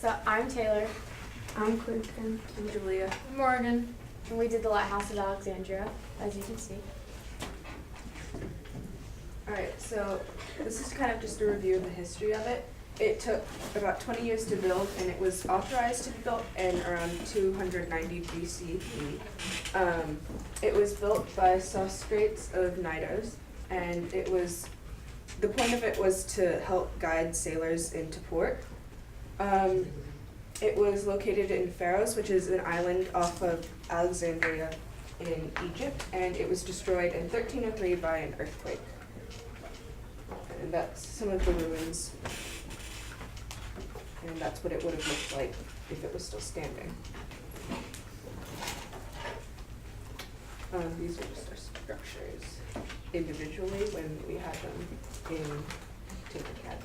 So I'm Taylor. I'm Quentin. I'm Julia. Morgan. And we did the Lighthouse of Alexandria, as you can see. Alright, so this is kind of just a review of the history of it. It took about 20 years to build, and it was authorized to be built in around 290 BCE. It was built by Socrates of Knidos, and the point of it was to help guide sailors into port. It was located in Pharos, which is an island off of Alexandria in Egypt, and it was destroyed in 1303 by an earthquake. And that's some of the ruins. And that's what it would have looked like if it was still standing. These are just our structures individually when we had them in Tinkercad.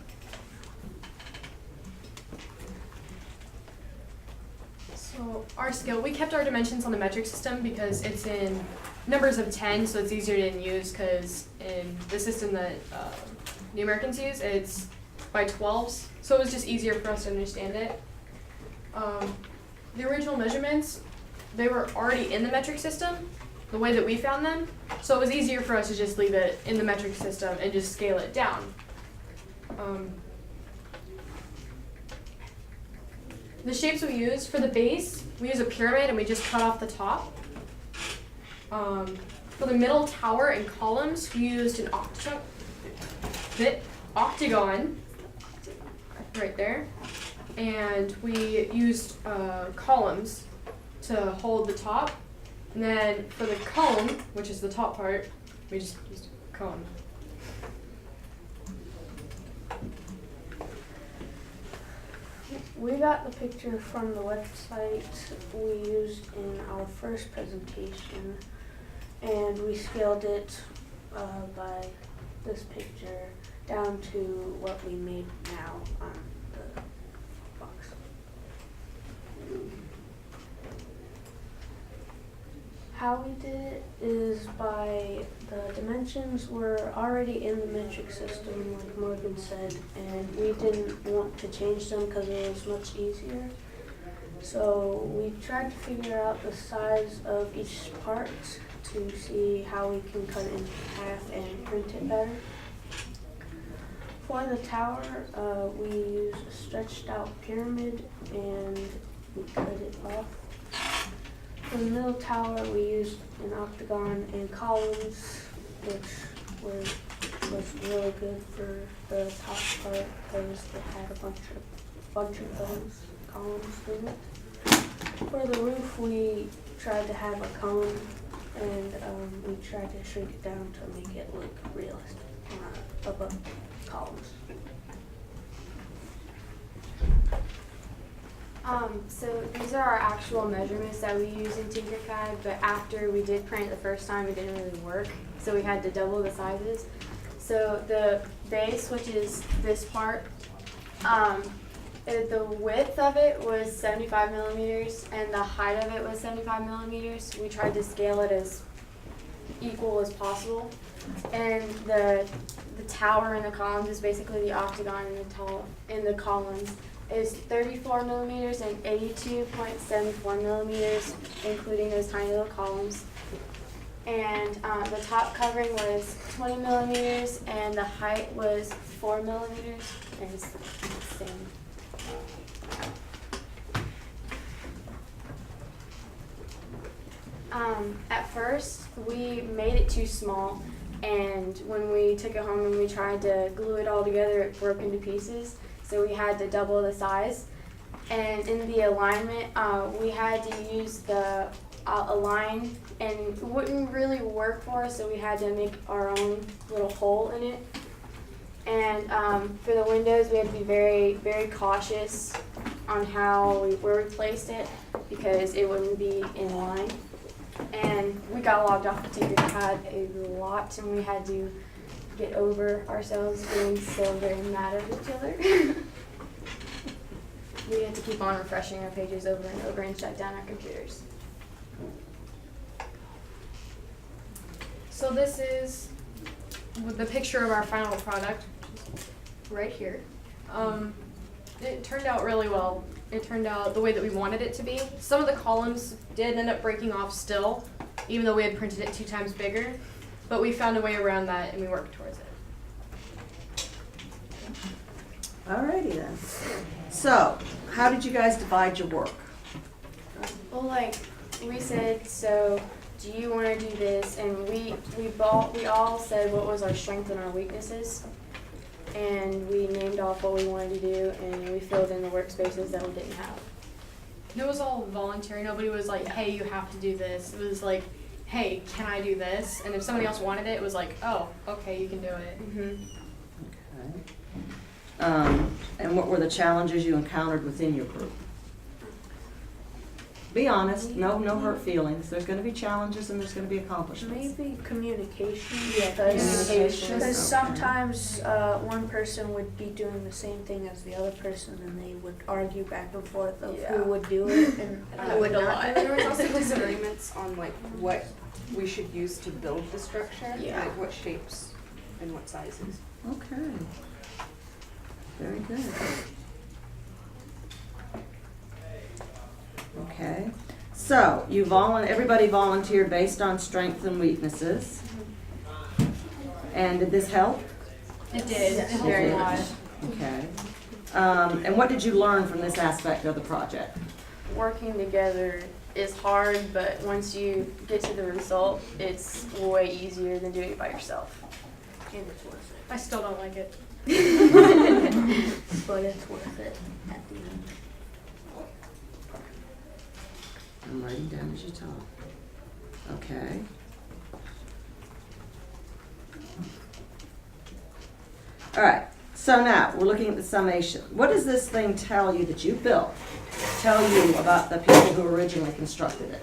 So our scale, we kept our dimensions on the metric system because it's in numbers of 10, so it's easier to use because in the system that the Americans use, it's by 12s, so it was just easier for us to understand it. The original measurements, they were already in the metric system, the way that we found them, so it was easier for us to just leave it in the metric system and just scale it down. The shapes we used for the base, we use a pyramid and we just cut off the top. For the middle tower and columns, we used an octagon right there, and we used columns to hold the top. And then for the cone, which is the top part, we just used a cone. We got the picture from the website we used in our first presentation, and we scaled it by this picture down to what we made now on the box. How we did it is by the dimensions were already in the metric system, like Morgan said, and we didn't want to change them because it was much easier. So we tried to figure out the size of each part to see how we can cut it in half and print it better. For the tower, we used a stretched out pyramid and we cut it off. For the middle tower, we used an octagon and columns, which was really good for the top part because it had a bunch of those columns in it. For the roof, we tried to have a cone, and we tried to shrink it down to make it look realistic above columns. So these are our actual measurements that we use in Tinkercad, but after we did print it the first time, it didn't really work, so we had to double the sizes. So the base, which is this part, the width of it was 75 millimeters, and the height of it was 75 millimeters. We tried to scale it as equal as possible, and the tower and the columns is basically the octagon and the columns is 34 millimeters and 82.74 millimeters, including those tiny little columns. And the top covering was 20 millimeters, and the height was 4 millimeters, and it's the same. At first, we made it too small, and when we took it home and we tried to glue it all together, it broke into pieces. So we had to double the size. And in the alignment, we had to use the align, and it wouldn't really work for us, so we had to make our own little hole in it. And for the windows, we had to be very, very cautious on where we placed it because it wouldn't be in line. And we got logged off the Tinkercad a lot, and we had to get over ourselves being so very mad at each other. We had to keep on refreshing our pages over and over and shut down our computers. So this is the picture of our final product, which is right here. It turned out really well. It turned out the way that we wanted it to be. Some of the columns did end up breaking off still, even though we had printed it 2 times bigger. But we found a way around that and we worked towards it. Alrighty then. So, how did you guys divide your work? Well, like we said, so do you want to do this? And we all said what was our strength and our weaknesses, and we named off what we wanted to do, and we filled in the workspaces that we didn't have. It was all voluntary. Nobody was like, hey, you have to do this. It was like, hey, can I do this? And if somebody else wanted it, it was like, oh, okay, you can do it. Mm-hmm. Okay. And what were the challenges you encountered within your group? Be honest, no hurt feelings. There's gonna be challenges and there's gonna be accomplishments. Maybe communication. Yeah, communication. Because sometimes one person would be doing the same thing as the other person, and they would argue back and forth of Yeah. who would do it and who would not. There was also disagreements on like what we should use to build the structure, Yeah. like what shapes and what sizes. Okay. Very good. Okay. So, everybody volunteered based on strengths and weaknesses. And did this help? It did. Yes. It helped Very a lot. much. Okay. And what did you learn from this aspect of the project? Working together is hard, but once you get to the result, it's way easier than doing it by yourself. And it's worth I still don't like it. it. But it's worth it at the end. I'm writing down as you talk. Okay. All right, so now we're looking at the summation. What does this thing tell you that you built? Tell you about the people who originally constructed it?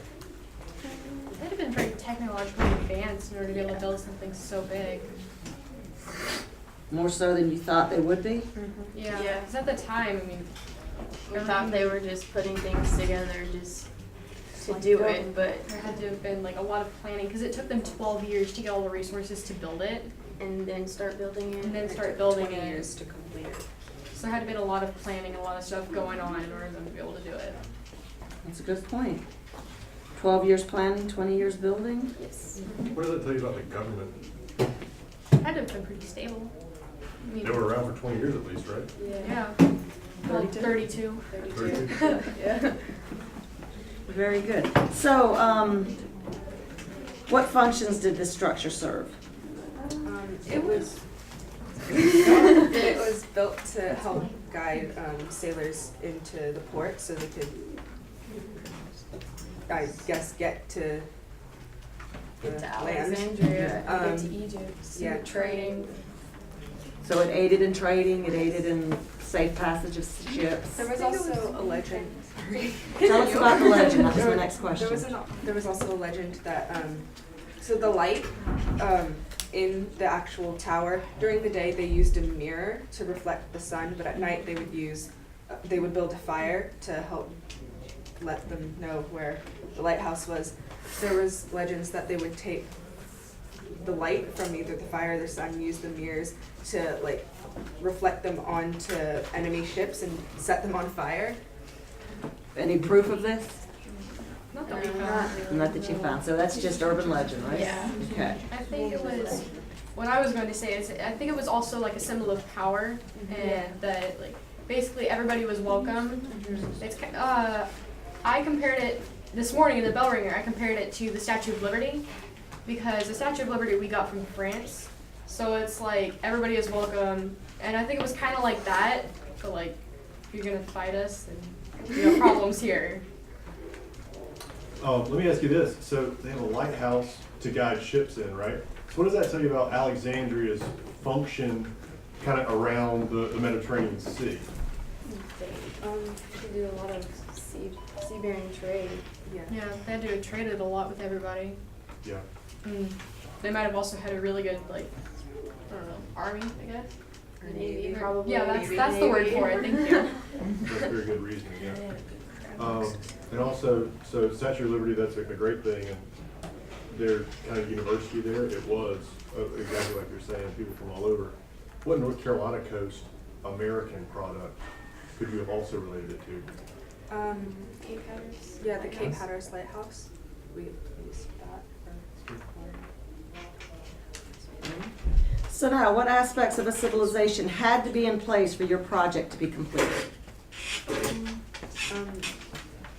It had been very technologically advanced in order to be able to build something so big. More so than you thought they would be? Yeah. Yeah. Because at the time, I mean, We thought they were just putting things together just to do it, but there had to have been like a lot of planning because it took them 12 years to get all the resources to build it and then start building it. and then It start took building 20 it. years to complete it. So there had to be a lot of planning, a lot of stuff going on in order for them to be able to do it. That's a good point. 12 years planning, 20 years building? Yes. What does that tell you about the government? It had to have been pretty stable. I mean, They were around for 20 years at least, right? yeah. Well, 32. 32. Yeah. Very good. So, what functions did this structure serve? It was it was built to help guide sailors into the port so they could, I guess, get to the To land. Alexandria, and get to Um, Egypt, yeah. trading. So it aided in trading, it aided in safe passage of ships. There was also a legend. Tell us about the legend, that was my next question. There was also a legend that so the light in the actual tower, during the day they used a mirror to reflect the sun, but at night they would build a fire to help let them know where the lighthouse was. There was legends that they would take the light from either the fire or the sun, use the mirrors to like reflect them onto enemy ships and set them on fire. Any proof of this? Not that we No, found. Not that you found, so that's just urban legend, right? Yeah. Okay. I think it was, what I was going to say is, I think it was also like a symbol of power and that like basically everybody was welcome. It's I compared it this morning in the bell ringer. I compared it to the Statue of Liberty because the Statue of Liberty we got from France, so it's like everybody is welcome, and I think it was kind of like that. So like, if you're gonna fight us, then you have problems here. Let me ask you this. So they have a lighthouse to guide ships in, right? So what does that tell you about Alexandria's function kind of around the Mediterranean Sea? They do a lot of seafaring trade. Yeah. Yeah, they had to trade it a lot with everybody. Yeah. They might have also had a really good like, I don't know, army, I guess. Or Navy, navy. probably. Yeah, Navy. that's the word for it. Thank you. That's very good reasoning, yeah. And also, so Statue of Liberty, that's a great thing, and their kind of university there, it was, exactly like you're saying, people from all over. What North Carolina coast American product could you have also related it to? Cape Hatteras. Yeah, the Cape Hatteras Lighthouse. We used that for. So now, what aspects of a civilization had to be in place for your project to be completed?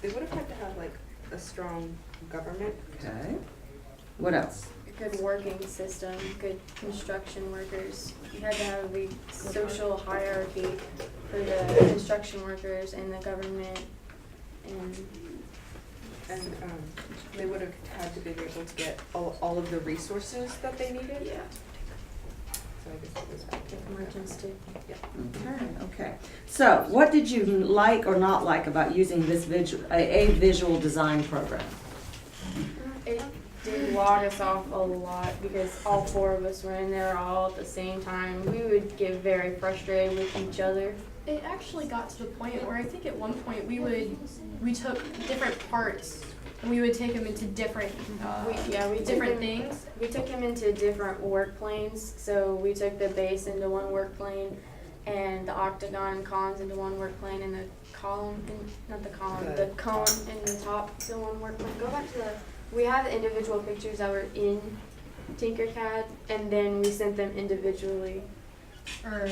They would have had to have like a strong government. Okay. What else? A good working system, good construction workers. You had to have a social hierarchy for the construction workers and the government, And they would have had to be able to get all of the resources that they needed. yeah, So I guess it was back to merchants too. Okay. So, what did you like or not like about using this a visual design program? It did log us off a lot because all four of us were in there all at the same time. We would get very frustrated with each other. It actually got to the point where I think at one point we took different parts and we would take them into different We took different them- things. We took him into different work planes. So we took the base into one work plane, and the octagon columns into one work plane, and the cone in the cone in the top to one work plane. Go back to the. We have the individual pictures that were in Tinkercad, and then we sent them individually. Or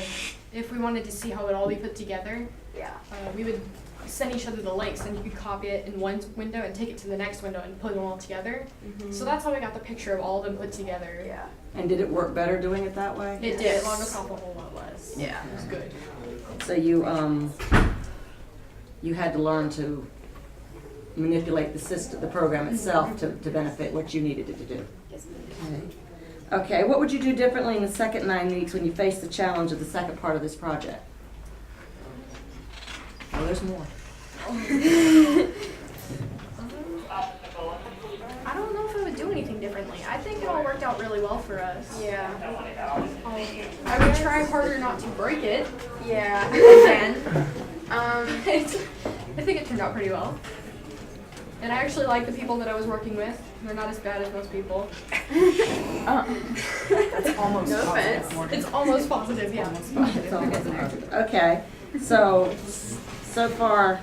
if we wanted to see how it all be put together, Yeah. we would send each other the links and you could copy it in one window and take it to the next window and put them all together. So that's how we got the picture of all of them put together. Yeah. And did it work better doing it that way? It did. It logged us off a whole lot less. Yeah. It was good. So you had to learn to manipulate the system, the program itself, to benefit what you needed it to do. Yes. Okay, what would you do differently in the second 9 weeks when you face the challenge of the second part of this project? Oh, there's more. I don't know if I would do anything differently. I think it all worked out really well for us. Yeah. I would try harder not to break it. Yeah. Again. Um. I think it turned out pretty well. And I actually like the people that I was working with. They're not as bad as most people. That's almost No positive, offense. Morgan. It's almost positive, yeah. Okay, so far,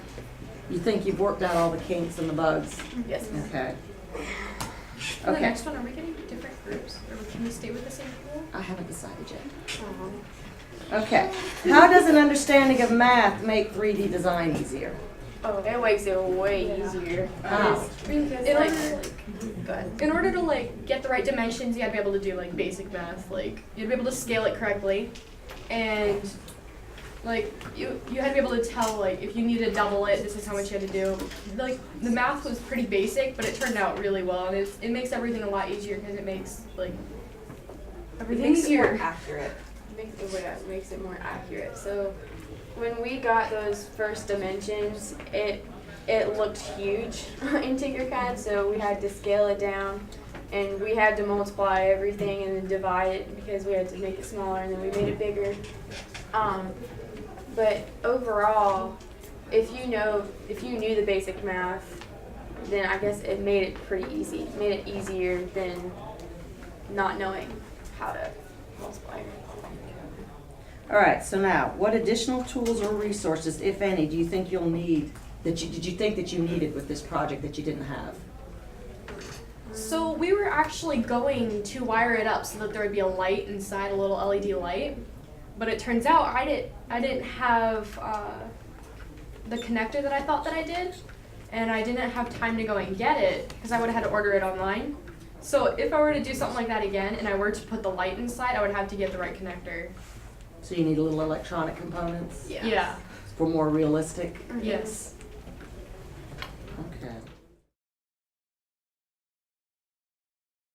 you think you've worked out all the kinks and the bugs? Yes. Okay. For the Okay, next one, are we getting different groups? Or can we stay with the same people? I haven't decided yet. Uh-huh. Okay, how does an understanding of math make 3D design easier? Oh, it makes it way easier. How? Because In like, order to go ahead. In order to like get the right dimensions, you had to be able to do like basic math. Like you had to be able to scale it correctly, and like you had to be able to tell like if you needed to double it, this is how much you had to do. Like the math was pretty basic, but it turned out really well, and it makes everything a lot easier because it makes like It everything makes it more easier. accurate. makes it more accurate. So when we got those first dimensions, it looked huge in Tinkercad, so we had to scale it down, and we had to multiply everything and then divide it because we had to make it smaller, and then we made it bigger. But overall, if you knew the basic math, then I guess it made it pretty easy. It made it easier than not knowing how to multiply. All right, so now, what additional tools or resources, if any, do you think you'll need, did you think that you needed with this project that you didn't have? So we were actually going to wire it up so that there would be a light inside, a little LED light. But it turns out I didn't have the connector that I thought that I did, and I didn't have time to go and get it because I would have had to order it online. So if I were to do something like that again and I were to put the light inside, I would have to get the right connector. So you need a little electronic components Yeah. for more realistic? Yes. Okay.